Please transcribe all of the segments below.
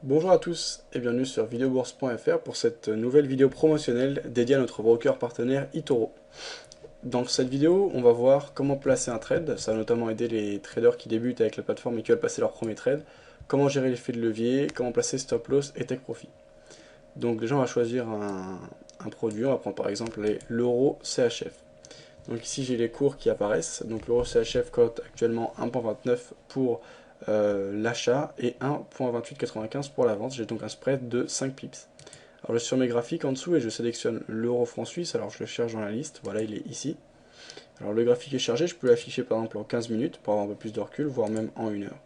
Bonjour à tous et bienvenue sur videobourse.fr pour cette nouvelle vidéo promotionnelle dédiée à notre broker partenaire eToro. Dans cette vidéo, on va voir comment placer un trade, ça va notamment aider les traders qui débutent avec la plateforme et qui veulent passer leur premier trade, comment gérer l'effet de levier, comment placer stop loss et take profit. Donc déjà on va choisir un produit, on va prendre par exemple l'euro CHF. Donc ici j'ai les cours qui apparaissent, donc l'euro CHF cote actuellement 1.29 pour l'achat et 1.2895 pour la vente. J'ai donc un spread de 5 pips. Alors je suis sur mes graphiques en dessous et je sélectionne l'euro franc suisse, alors je le cherche dans la liste, voilà il est ici. Alors le graphique est chargé, je peux l'afficher par exemple en 15 minutes pour avoir un peu plus de recul, voire même en 1 heure.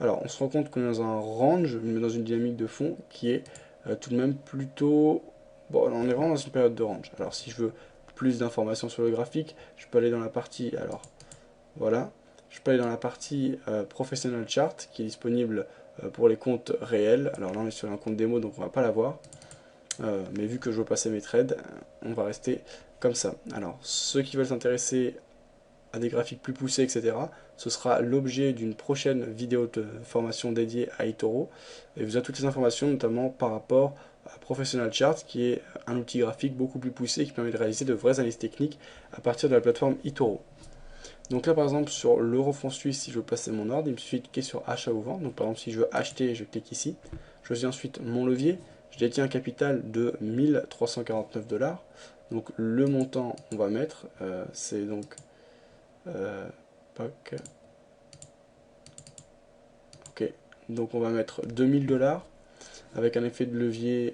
Alors on se rend compte qu'on est dans un range, mais dans une dynamique de fond qui est tout de même plutôt... Bon, on est vraiment dans une période de range. Alors si je veux plus d'informations sur le graphique, je peux aller dans la partie... Alors voilà, je peux aller dans la partie Professional Chart qui est disponible pour les comptes réels. Alors là on est sur un compte démo donc on va pas l'avoir. Mais vu que je veux passer mes trades, on va rester comme ça. Alors ceux qui veulent s'intéresser à des graphiques plus poussés, etc., ce sera l'objet d'une prochaine vidéo de formation dédiée à eToro. Et vous avez toutes les informations, notamment par rapport à Professional Chart, qui est un outil graphique beaucoup plus poussé qui permet de réaliser de vraies analyses techniques à partir de la plateforme eToro. Donc là par exemple sur l'euro franc suisse, si je veux passer mon ordre, il me suffit de cliquer sur achat ou vente. Donc par exemple si je veux acheter, je clique ici. Je choisis ensuite mon levier. Je détiens un capital de 1349 $. Donc le montant on va mettre, c'est donc POC. Ok, donc on va mettre 2000 $ avec un effet de levier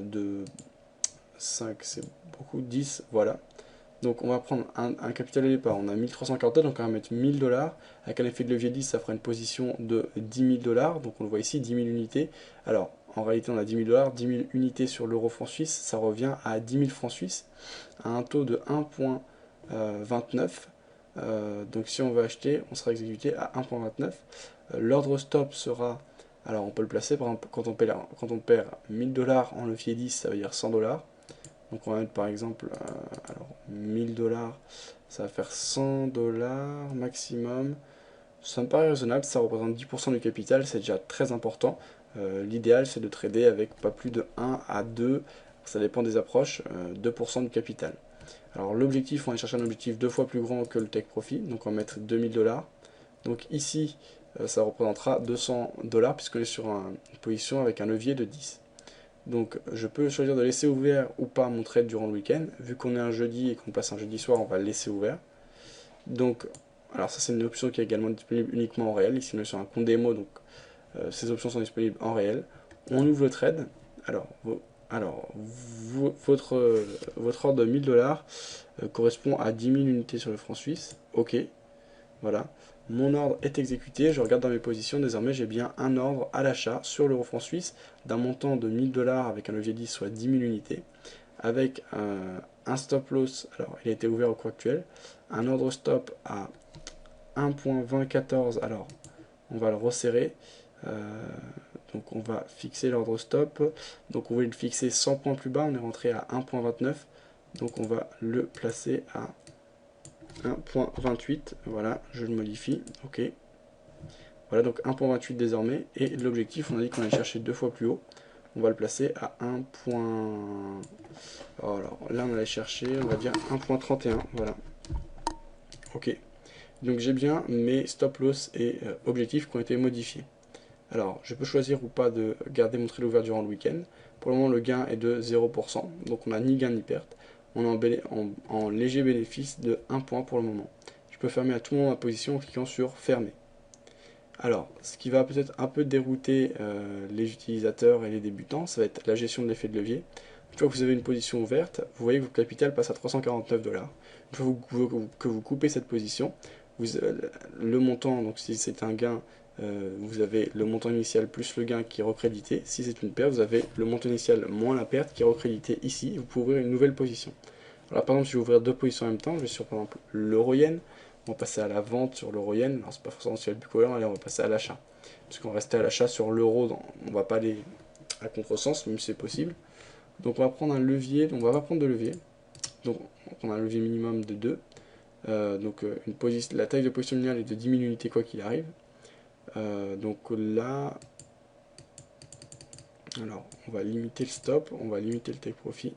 de 5, c'est beaucoup, 10, voilà. Donc on va prendre un capital de départ, on a 1340, donc on va mettre 1000 $, avec un effet de levier 10, ça fera une position de 10 000 $, donc on le voit ici, 10 000 unités. Alors en réalité on a 10 000 $, 10 000 unités sur l'euro franc suisse, ça revient à 10 000 francs suisses, à un taux de 1.29. Donc si on veut acheter, on sera exécuté à 1.29. L'ordre stop sera, alors on peut le placer, par exemple quand on perd 1000 $ en levier 10, ça veut dire 100 $. Donc on va mettre par exemple, alors 1000 $, ça va faire 100 $ maximum. Ça me paraît raisonnable, ça représente 10% du capital, c'est déjà très important. L'idéal c'est de trader avec pas plus de 1 à 2, ça dépend des approches, 2% du capital. Alors l'objectif, on va chercher un objectif 2 fois plus grand que le take profit, donc on va mettre 2000 $. Donc ici, ça représentera 200 $ puisqu'on est sur une position avec un levier de 10. Donc je peux choisir de laisser ouvert ou pas mon trade durant le week-end. Vu qu'on est un jeudi et qu'on place un jeudi soir, on va le laisser ouvert. Donc, alors ça c'est une option qui est également disponible uniquement en réel. Ici on est sur un compte démo, donc ces options sont disponibles en réel. On ouvre le trade. Alors, votre ordre de 1000 $ correspond à 10 000 unités sur le franc suisse. Ok, voilà. Mon ordre est exécuté, je regarde dans mes positions, désormais j'ai bien un ordre à l'achat sur l'euro franc suisse d'un montant de 1000 $ avec un levier 10, soit 10 000 unités, avec un stop loss, alors il a été ouvert au cours actuel, un ordre stop à 1.2014, alors on va le resserrer, donc on va fixer l'ordre stop, donc on voulait le fixer 100 points plus bas, on est rentré à 1.29, donc on va le placer à 1.28, voilà, je le modifie, ok. Voilà, donc 1.28 désormais, et l'objectif, on a dit qu'on allait chercher 2 fois plus haut, on va le placer à 1. Alors là, on allait chercher, on va dire 1.31, voilà. Ok, donc j'ai bien mes stop loss et objectifs qui ont été modifiés. Alors, je peux choisir ou pas de garder mon trade ouvert durant le week-end. Pour le moment, le gain est de 0%, donc on n'a ni gain ni perte. On est en léger bénéfice de 1 point pour le moment. Je peux fermer à tout moment ma position en cliquant sur fermer. Alors, ce qui va peut-être un peu dérouter les utilisateurs et les débutants, ça va être la gestion de l'effet de levier. Une fois que vous avez une position ouverte, vous voyez que votre capital passe à 349 $. Une fois que vous coupez cette position, le montant, donc si c'est un gain, vous avez le montant initial plus le gain qui est recrédité. Si c'est une perte, vous avez le montant initial moins la perte qui est recrédité ici. Vous pouvez ouvrir une nouvelle position. Alors par exemple, si je vais ouvrir deux positions en même temps, je vais sur par exemple l'euro-yen, on va passer à la vente sur l'euro-yen, alors c'est pas forcément sur le plus cohérent, allez on va passer à l'achat. Puisqu'on restait à l'achat sur l'euro, on va pas aller à contresens, même si c'est possible. Donc on va prendre un levier, donc on va pas prendre de levier, donc on a un levier minimum de 2. La taille de position nominale est de 10 000 unités quoi qu'il arrive. Donc là, Alors, on va limiter le stop, on va limiter le take profit.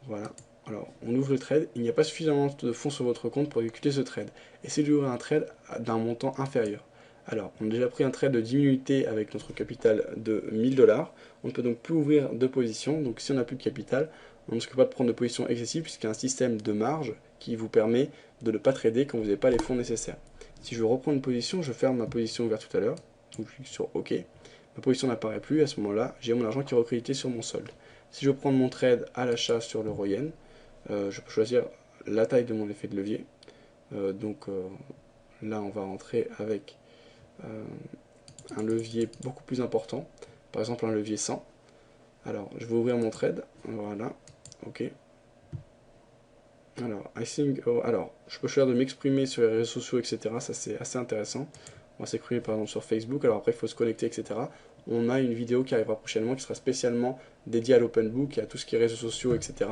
Voilà. Alors, on ouvre le trade. Il n'y a pas suffisamment de fonds sur votre compte pour exécuter ce trade. Essayez d'ouvrir un trade d'un montant inférieur. Alors, on a déjà pris un trade de 10 unités avec notre capital de 1000 $. On ne peut donc plus ouvrir de position. Donc, si on n'a plus de capital, on ne risque pas de prendre de position excessive puisqu'il y a un système de marge qui vous permet de ne pas trader quand vous n'avez pas les fonds nécessaires. Si je veux reprendre une position, je ferme ma position ouverte tout à l'heure. Donc, je clique sur OK. Ma position n'apparaît plus. À ce moment-là, j'ai mon argent qui est recrédité sur mon solde. Si je veux prendre mon trade à l'achat sur l'euro-yen, je peux choisir la taille de mon effet de levier. Là, on va rentrer avec un levier beaucoup plus important. Par exemple, un levier 100. Alors, je vais ouvrir mon trade. Voilà. OK. Alors, je peux choisir de m'exprimer sur les réseaux sociaux, etc. Ça, c'est assez intéressant. On va s'exprimer par exemple sur Facebook. Alors après, il faut se connecter, etc. On a une vidéo qui arrivera prochainement qui sera spécialement dédiée à l'open book et à tout ce qui est réseaux sociaux, etc.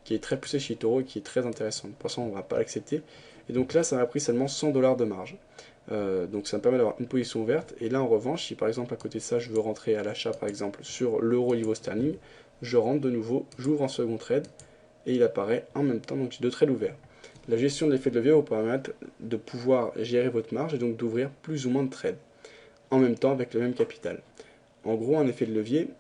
qui est très poussé chez eToro et qui est très intéressante. Pour l'instant, on ne va pas l'accepter. Et donc là, ça m'a pris seulement 100 $ de marge. Donc ça me permet d'avoir une position ouverte. Et là, en revanche, si par exemple à côté de ça, je veux rentrer à l'achat, par exemple, sur l'euro niveau sterling, je rentre de nouveau, j'ouvre un second trade et il apparaît en même temps, donc j'ai deux trades ouverts. La gestion de l'effet de levier va vous permettre de pouvoir gérer votre marge et donc d'ouvrir plus ou moins de trades en même temps avec le même capital. En gros, un effet de levier,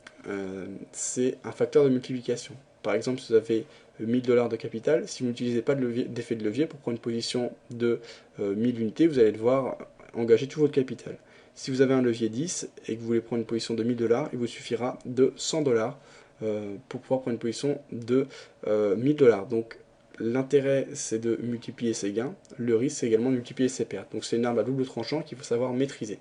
c'est un facteur de multiplication. Par exemple, si vous avez 1000 $ de capital, si vous n'utilisez pas d'effet de levier pour prendre une position de 1000 unités, vous allez devoir engager tout votre capital. Si vous avez un levier 10 et que vous voulez prendre une position de 1000 $, il vous suffira de 100 $ pour pouvoir prendre une position de 1000 $. Donc l'intérêt, c'est de multiplier ses gains. Le risque, c'est également de multiplier ses pertes. Donc c'est une arme à double tranchant qu'il faut savoir maîtriser.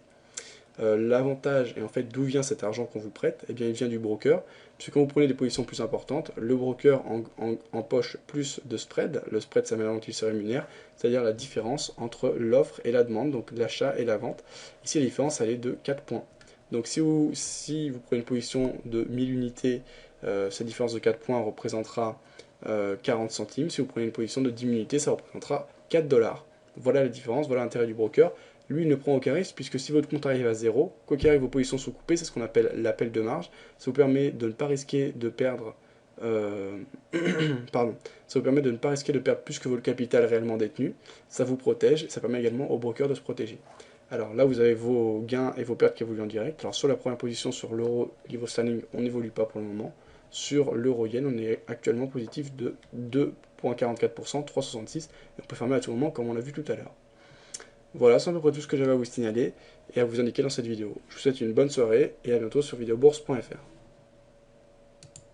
L'avantage, et en fait d'où vient cet argent qu'on vous prête, eh bien il vient du broker, puisque quand vous prenez des positions plus importantes, le broker empoche plus de spread. Le spread, c'est la manière dont il se rémunère, c'est-à-dire la différence entre l'offre et la demande, donc l'achat et la vente. Ici la différence, elle est de 4 points. Donc si vous prenez une position de 1000 unités, cette différence de 4 points représentera 40 centimes. Si vous prenez une position de 10 000 unités, ça représentera 4 $. Voilà la différence, voilà l'intérêt du broker. Lui, il ne prend aucun risque, puisque si votre compte arrive à 0, quoi qu'il arrive, vos positions sont coupées, c'est ce qu'on appelle l'appel de marge. Ça vous permet de ne pas risquer de perdre... Pardon. Ça vous permet de ne pas risquer de perdre plus que votre capital réellement détenu. Ça vous protège, et ça permet également au broker de se protéger. Alors là, vous avez vos gains et vos pertes qui évoluent en direct. Alors sur la première position, sur l'euro niveau standing, on n'évolue pas pour le moment. Sur l'euro-yen, on est actuellement positif de 2,44%, 3,66. Et on peut fermer à tout moment, comme on l'a vu tout à l'heure. Voilà, c'est à peu près tout ce que j'avais à vous signaler et à vous indiquer dans cette vidéo. Je vous souhaite une bonne soirée et à bientôt sur videobourse.fr.